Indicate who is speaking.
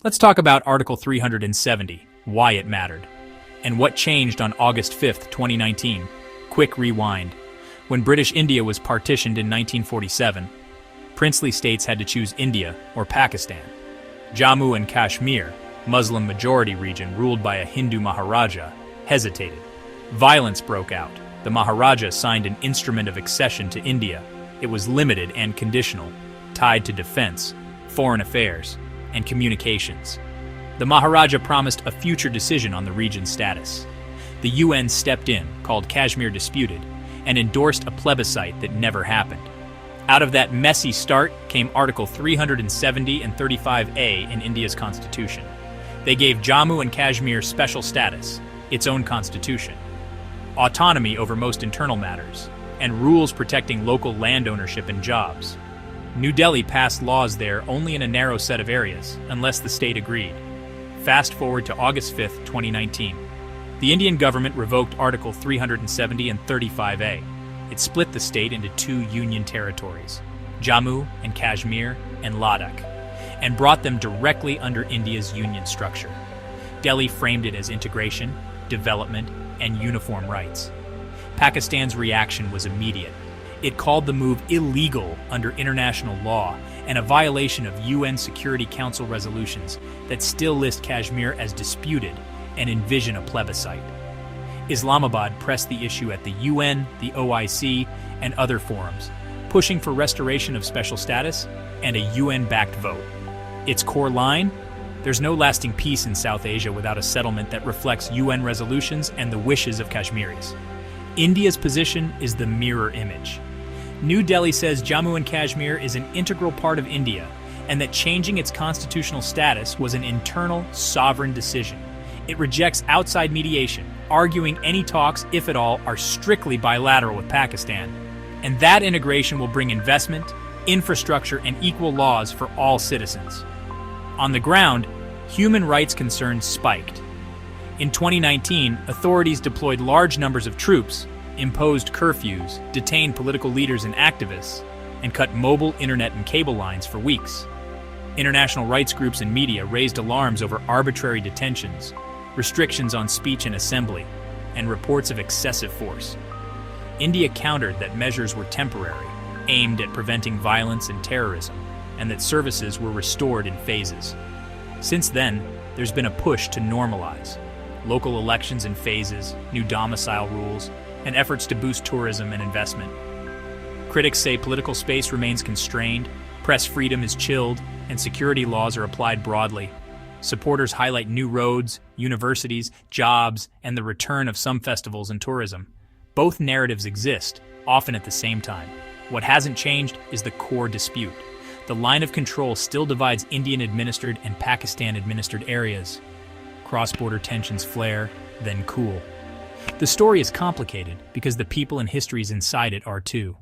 Speaker 1: Let's talk about Article 370, why it mattered, and what changed on August 5, 2019. Quick rewind. When British India was partitioned in 1947, princely states had to choose India or Pakistan. Jammu and Kashmir, Muslim-majority region ruled by a Hindu Maharaja, hesitated. Violence broke out. The Maharaja signed an instrument of accession to India. It was limited and conditional, tied to defense, foreign affairs, and communications. The Maharaja promised a future decision on the region's status. The UN stepped in, called Kashmir disputed, and endorsed a plebiscite that never happened. Out of that messy start came Article 370 and 35A in India's constitution. They gave Jammu and Kashmir special status, its own constitution, autonomy over most internal matters, and rules protecting local land ownership and jobs. New Delhi passed laws there only in a narrow set of areas, unless the state agreed. Fast forward to August 5, 2019. The Indian government revoked Article 370 and 35A. It split the state into two union territories, Jammu and Kashmir and Ladakh, and brought them directly under India's union structure. Delhi framed it as integration, development, and uniform rights. Pakistan's reaction was immediate. It called the move illegal under international law and a violation of UN Security Council resolutions that still list Kashmir as disputed and envision a plebiscite. Islamabad pressed the issue at the UN, the OIC, and other forums, pushing for restoration of special status and a UN-backed vote. Its core line? There's no lasting peace in South Asia without a settlement that reflects UN resolutions and the wishes of Kashmiris. India's position is the mirror image. New Delhi says Jammu and Kashmir is an integral part of India, and that changing its constitutional status was an internal, sovereign decision. It rejects outside mediation, arguing any talks, if at all, are strictly bilateral with Pakistan. And that integration will bring investment, infrastructure, and equal laws for all citizens. On the ground, human rights concerns spiked. In 2019, authorities deployed large numbers of troops, imposed curfews, detained political leaders and activists, and cut mobile internet and cable lines for weeks. International rights groups and media raised alarms over arbitrary detentions, restrictions on speech and assembly, and reports of excessive force. India countered that measures were temporary, aimed at preventing violence and terrorism, and that services were restored in phases. Since then, there's been a push to normalize. Local elections in phases, new domicile rules, and efforts to boost tourism and investment. Critics say political space remains constrained, press freedom is chilled, and security laws are applied broadly. Supporters highlight new roads, universities, jobs, and the return of some festivals and tourism. Both narratives exist, often at the same time. What hasn't changed is the core dispute. The line of control still divides Indian-administered and Pakistan-administered areas. Cross-border tensions flare, then cool. The story is complicated because the people and histories inside it are too.